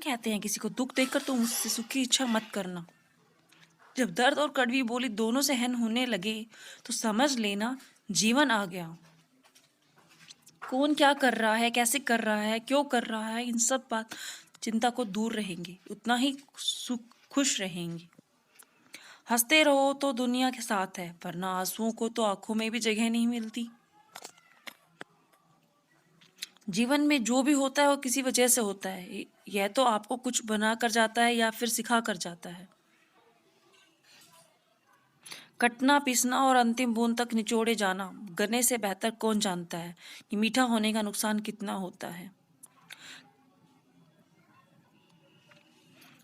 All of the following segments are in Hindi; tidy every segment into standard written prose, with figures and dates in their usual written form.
कहते हैं किसी को दुख देखकर तो मुझसे सुख की इच्छा मत करना। जब दर्द और कड़वी बोली दोनों सहन होने लगे तो समझ लेना जीवन आ गया। कौन क्या कर रहा है, कैसे कर रहा है, क्यों कर रहा है, इन सब बात चिंता को दूर रहेंगे, उतना ही सुख खुश रहेंगे। हंसते रहो तो दुनिया के साथ है, वरना आंसुओं को तो आंखों में भी जगह नहीं मिलती। जीवन में जो भी होता है वो किसी वजह से होता है। यह तो आपको कुछ बना कर जाता है या फिर सिखा कर जाता है। कटना, पीसना और अंतिम बूंद तक निचोड़े जाना गने से बेहतर कौन जानता है कि मीठा होने का नुकसान कितना होता है।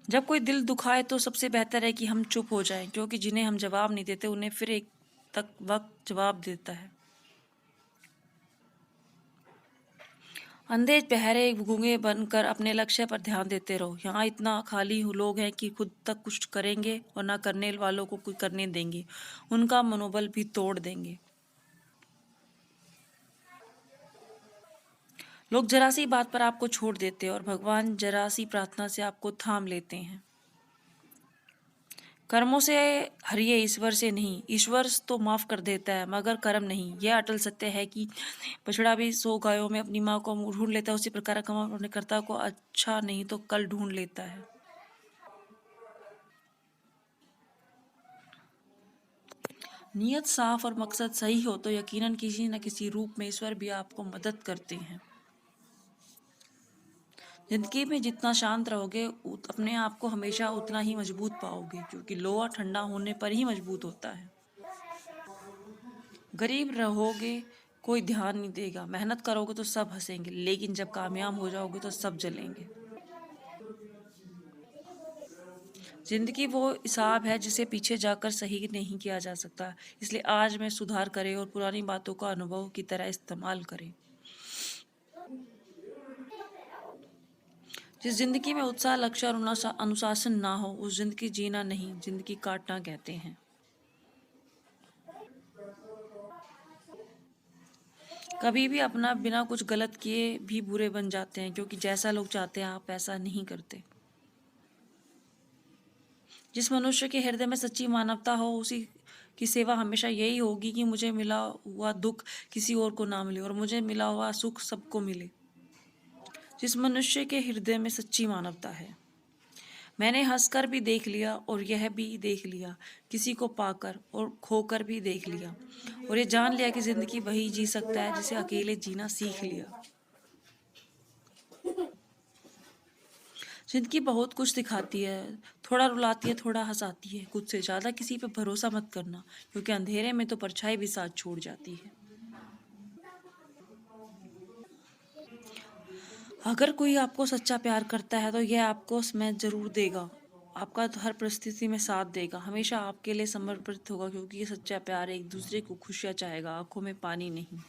जब कोई दिल दुखाए तो सबसे बेहतर है कि हम चुप हो जाएं, क्योंकि जिन्हें हम जवाब नहीं देते उन्हें फिर एक तक वक्त जवाब देता है। अंधे बहरे गूंगे बनकर अपने लक्ष्य पर ध्यान देते रहो। यहाँ इतना खाली लोग हैं कि खुद तक कुछ करेंगे और ना करने वालों को कुछ करने देंगे, उनका मनोबल भी तोड़ देंगे। लोग जरा सी बात पर आपको छोड़ देते हैं और भगवान जरा सी प्रार्थना से आपको थाम लेते हैं। कर्मों से हरिये, ईश्वर से नहीं। ईश्वर तो माफ कर देता है मगर कर्म नहीं। यह अटल सत्य है कि बछड़ा भी 100 गायों में अपनी माँ को ढूंढ लेता है, उसी प्रकार कर्म अपने कर्ता को अच्छा नहीं तो कल ढूंढ लेता है। नियत साफ और मकसद सही हो तो यकीनन किसी न किसी रूप में ईश्वर भी आपको मदद करते हैं। जिंदगी में जितना शांत रहोगे अपने आप को हमेशा उतना ही मजबूत पाओगे, क्योंकि लोहा ठंडा होने पर ही मजबूत होता है। गरीब रहोगे कोई ध्यान नहीं देगा, मेहनत करोगे तो सब हंसेंगे, लेकिन जब कामयाब हो जाओगे तो सब जलेंगे। जिंदगी वो हिसाब है जिसे पीछे जाकर सही नहीं किया जा सकता, इसलिए आज में सुधार करें और पुरानी बातों का अनुभव की तरह इस्तेमाल करें। जिस जिंदगी में उत्साह, लक्ष्य और अनुशासन ना हो उस जिंदगी जीना नहीं, जिंदगी काटना कहते हैं। कभी भी अपना बिना कुछ गलत किए भी बुरे बन जाते हैं, क्योंकि जैसा लोग चाहते हैं आप ऐसा नहीं करते। जिस मनुष्य के हृदय में सच्ची मानवता हो उसी की सेवा हमेशा यही होगी कि मुझे मिला हुआ दुख किसी और को ना मिले और मुझे मिला हुआ सुख सबको मिले। जिस मनुष्य के हृदय में सच्ची मानवता है। मैंने हंसकर भी देख लिया और यह भी देख लिया, किसी को पाकर और खोकर भी देख लिया, और ये जान लिया कि जिंदगी वही जी सकता है जिसे अकेले जीना सीख लिया। जिंदगी बहुत कुछ दिखाती है, थोड़ा रुलाती है, थोड़ा हंसाती है। खुद से ज्यादा किसी पे भरोसा मत करना, क्योंकि अंधेरे में तो परछाई भी साथ छोड़ जाती है। अगर कोई आपको सच्चा प्यार करता है तो यह आपको समय जरूर देगा, आपका तो हर परिस्थिति में साथ देगा, हमेशा आपके लिए समर्पित होगा, क्योंकि ये सच्चा प्यार एक दूसरे को खुशियां चाहेगा, आंखों में पानी नहीं।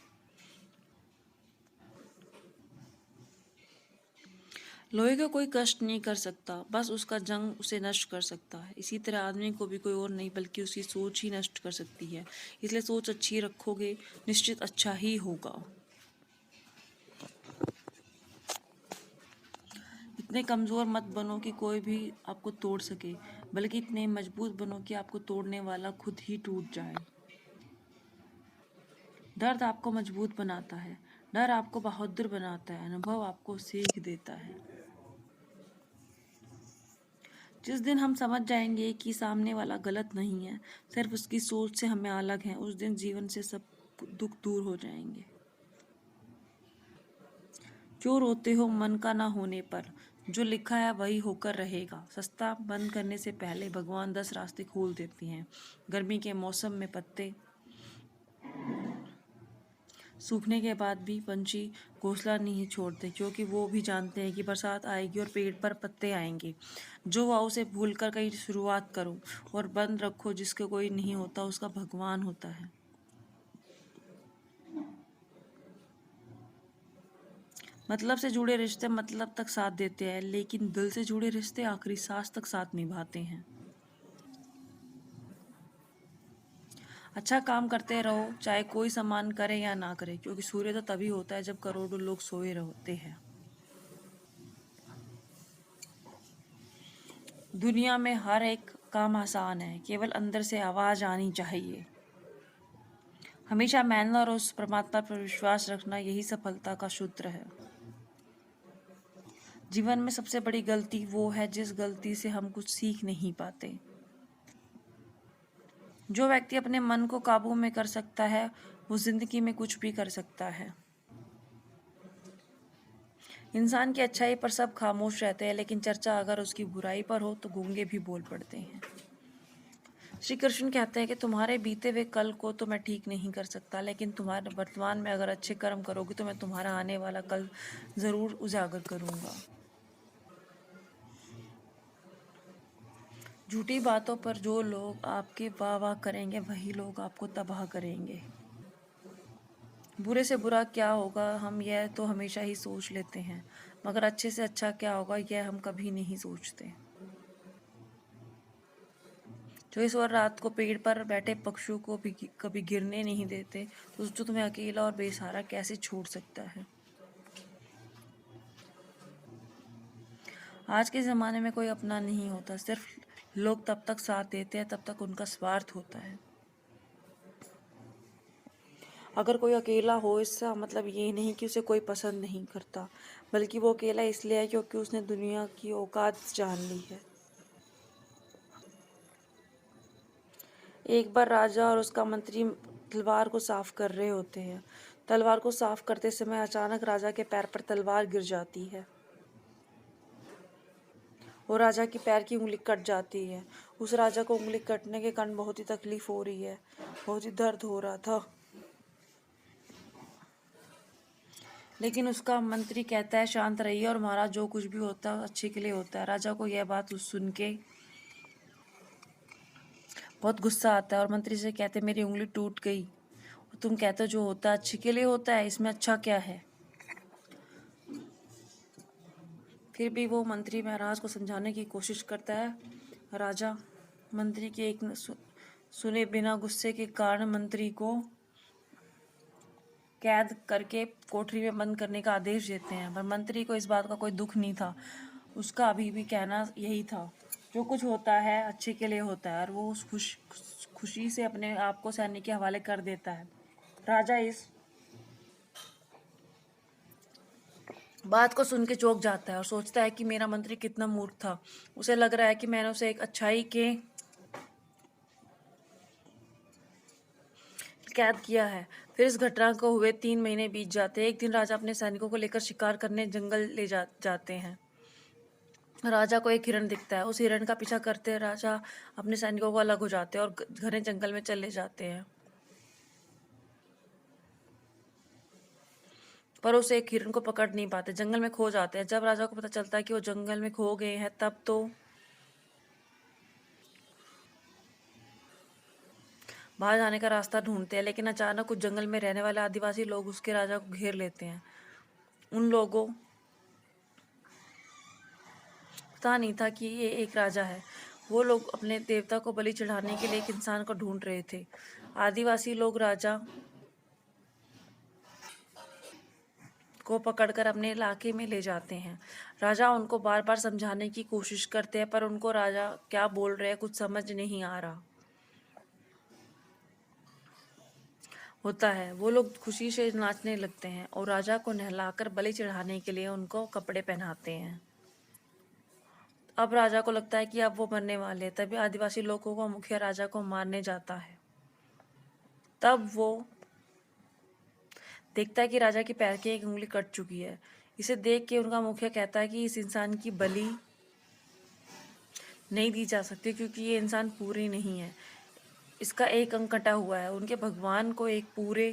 लोहे को कोई कष्ट नहीं कर सकता, बस उसका जंग उसे नष्ट कर सकता है। इसी तरह आदमी को भी कोई और नहीं बल्कि उसकी सोच ही नष्ट कर सकती है। इसलिए सोच अच्छी रखोगे निश्चित अच्छा ही होगा। इतने कमज़ोर मत बनो कि कोई भी आपको तोड़ सके, बल्कि इतने मजबूत बनो कि आपको तोड़ने वाला खुद ही टूट जाए। दर्द आपको मजबूत बनाता है, डर आपको बहादुर बनाता है, अनुभव आपको सीख देता है। जिस दिन हम समझ जाएंगे कि सामने वाला गलत नहीं है, सिर्फ उसकी सोच से हमें अलग है, उस दिन जीवन से सब दुख दूर हो जाएंगे। क्यों रोते हो मन का ना होने पर, जो लिखा है वही होकर रहेगा। सस्ता बंद करने से पहले भगवान 10 रास्ते खोल देते हैं। गर्मी के मौसम में पत्ते सूखने के बाद भी पंछी घोंसला नहीं छोड़ते, क्योंकि वो भी जानते हैं कि बरसात आएगी और पेड़ पर पत्ते आएंगे। जो हुआ उसे भूलकर कहीं शुरुआत करो और बंद रखो, जिसके कोई नहीं होता उसका भगवान होता है। मतलब से जुड़े रिश्ते मतलब तक साथ देते हैं, लेकिन दिल से जुड़े रिश्ते आखिरी सांस तक साथ निभाते हैं। अच्छा काम करते रहो, चाहे कोई सम्मान करे या ना करे, क्योंकि सूर्य तो तभी होता है जब करोड़ों लोग सोए रहते हैं। दुनिया में हर एक काम आसान है, केवल अंदर से आवाज़ आनी चाहिए। हमेशा मेहनत और उस परमात्मा पर विश्वास रखना, यही सफलता का सूत्र है। जीवन में सबसे बड़ी गलती वो है जिस गलती से हम कुछ सीख नहीं पाते। जो व्यक्ति अपने मन को काबू में कर सकता है, वो जिंदगी में कुछ भी कर सकता है। इंसान की अच्छाई पर सब खामोश रहते हैं, लेकिन चर्चा अगर उसकी बुराई पर हो तो गूंगे भी बोल पड़ते हैं। श्री कृष्ण कहते हैं कि तुम्हारे बीते हुए कल को तो मैं ठीक नहीं कर सकता, लेकिन तुम्हारे वर्तमान में अगर अच्छे कर्म करोगे तो मैं तुम्हारा आने वाला कल जरूर उजागर करूंगा। झूठी बातों पर जो लोग आपके वाह वाह करेंगे, वही लोग आपको तबाह करेंगे। बुरे से बुरा क्या होगा हम यह तो हमेशा ही सोच लेते हैं, मगर अच्छे से अच्छा क्या होगा यह हम कभी नहीं सोचते। जो ईश्वर रात को पेड़ पर बैठे पक्षियों को भी कभी गिरने नहीं देते, तो सोचो तुम्हें अकेला और बेसहारा कैसे छोड़ सकता है। आज के ज़माने में कोई अपना नहीं होता, सिर्फ लोग तब तक साथ देते हैं तब तक उनका स्वार्थ होता है। अगर कोई अकेला हो, इसका मतलब ये नहीं कि उसे कोई पसंद नहीं करता, बल्कि वो अकेला इसलिए है क्योंकि उसने दुनिया की औकात जान ली है। एक बार राजा और उसका मंत्री तलवार को साफ कर रहे होते हैं। तलवार को साफ करते समय अचानक राजा के पैर पर तलवार गिर जाती है और राजा की पैर की उंगली कट जाती है। उस राजा को उंगली कटने के कारण बहुत ही तकलीफ हो रही है, बहुत ही दर्द हो रहा था। लेकिन उसका मंत्री कहता है शांत रहिए और महाराज, जो कुछ भी होता है अच्छे के लिए होता है। राजा को यह बात सुन के बहुत गुस्सा आता है और मंत्री से कहते मेरी उंगली टूट गई और तुम कहते हो जो होता है अच्छे के लिए होता है, इसमें अच्छा क्या है। फिर भी वो मंत्री महाराज को समझाने की कोशिश करता है। राजा मंत्री के एक सुने बिना गुस्से के कारण मंत्री को कैद करके कोठरी में बंद करने का आदेश देते हैं, पर मंत्री को इस बात का कोई दुख नहीं था। उसका अभी भी कहना यही था, जो कुछ होता है अच्छे के लिए होता है, और वो उस खुशी से अपने आप को सैनिक के हवाले कर देता है। राजा इस बात को सुन के चौंक जाता है और सोचता है कि मेरा मंत्री कितना मूर्ख था। उसे लग रहा है कि मैंने उसे एक अच्छाई के कैद किया है। फिर इस घटना को हुए 3 महीने बीत जाते हैं। एक दिन राजा अपने सैनिकों को लेकर शिकार करने जंगल ले जाते हैं। राजा को एक हिरण दिखता है। उस हिरण का पीछा करते राजा अपने सैनिकों को अलग हो जाते हैं और घने जंगल में चले जाते हैं। पर उस एक हिरण को पकड़ नहीं पाते, जंगल में खो जाते हैं। जब राजा को पता चलता है कि वो जंगल में खो गए हैं, तब तो बाहर जाने का रास्ता ढूंढते हैं, लेकिन अचानक कुछ जंगल में रहने वाले आदिवासी लोग उसके राजा को घेर लेते हैं। उन लोगों पता नहीं था कि ये एक राजा है। वो लोग अपने देवता को बलि चढ़ाने के लिए एक इंसान को ढूंढ रहे थे। आदिवासी लोग राजा को पकड़कर अपने इलाके में ले जाते हैं। राजा उनको बार बार समझाने की कोशिश करते हैं, पर उनको राजा क्या बोल रहे हैं कुछ समझ नहीं आ रहा होता है। वो लोग खुशी से नाचने लगते हैं और राजा को नहलाकर बलि चढ़ाने के लिए उनको कपड़े पहनाते हैं। अब राजा को लगता है कि अब वो मरने वाले हैं। तभी आदिवासी लोगों का मुखिया राजा को मारने जाता है। तब वो देखता है कि राजा के पैर की एक उंगली कट चुकी है। इसे देख के उनका मुखिया कहता है कि इस इंसान की बलि नहीं दी जा सकती क्योंकि ये इंसान पूरी नहीं है, इसका एक अंग कटा हुआ है। उनके भगवान को एक पूरे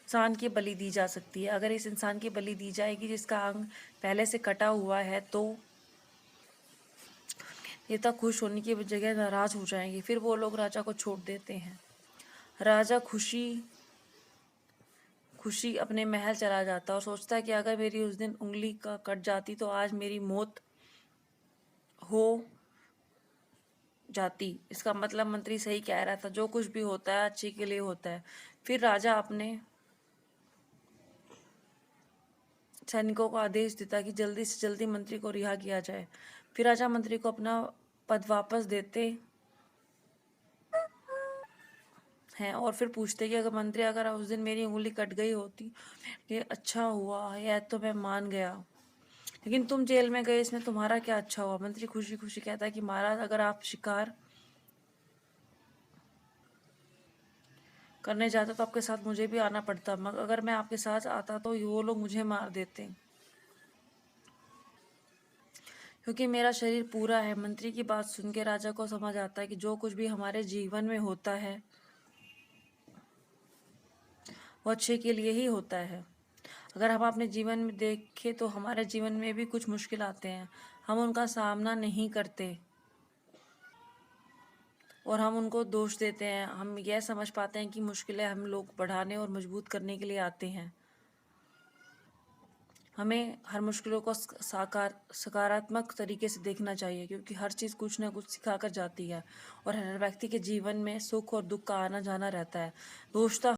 इंसान की बलि दी जा सकती है। अगर इस इंसान की बलि दी जाएगी जिसका अंग पहले से कटा हुआ है, तो देवता खुश होने की जगह नाराज हो जाएंगे। फिर वो लोग राजा को छोड़ देते हैं। राजा खुशी खुशी अपने महल चला जाता और सोचता है कि अगर मेरी उस दिन उंगली का कट जाती तो आज मेरी मौत हो जाती। इसका मतलब मंत्री सही कह रहा था, जो कुछ भी होता है अच्छे के लिए होता है। फिर राजा अपने सैनिकों को आदेश देता कि जल्दी से जल्दी मंत्री को रिहा किया जाए। फिर राजा मंत्री को अपना पद वापस देते हैं और फिर पूछते कि अगर मंत्री, अगर उस दिन मेरी उंगली कट गई होती, ये अच्छा हुआ, यह तो मैं मान गया, लेकिन तुम जेल में गए, इसमें तुम्हारा क्या अच्छा हुआ। मंत्री खुशी खुशी कहता है कि महाराज, अगर आप शिकार करने जाते तो आपके साथ मुझे भी आना पड़ता, मगर अगर मैं आपके साथ आता तो वो लोग मुझे मार देते, क्योंकि मेरा शरीर पूरा है। मंत्री की बात सुन के राजा को समझ आता है कि जो कुछ भी हमारे जीवन में होता है वो अच्छे के लिए ही होता है। अगर हम अपने जीवन में देखें तो हमारे जीवन में भी कुछ मुश्किल आते हैं, हम उनका सामना नहीं करते और हम उनको दोष देते हैं। हम यह समझ पाते हैं कि मुश्किलें हम लोग बढ़ाने और मजबूत करने के लिए आते हैं। हमें हर मुश्किलों को सकारात्मक तरीके से देखना चाहिए, क्योंकि हर चीज़ कुछ ना कुछ सिखा कर जाती है और हर व्यक्ति के जीवन में सुख और दुख का आना जाना रहता है। दोस्ता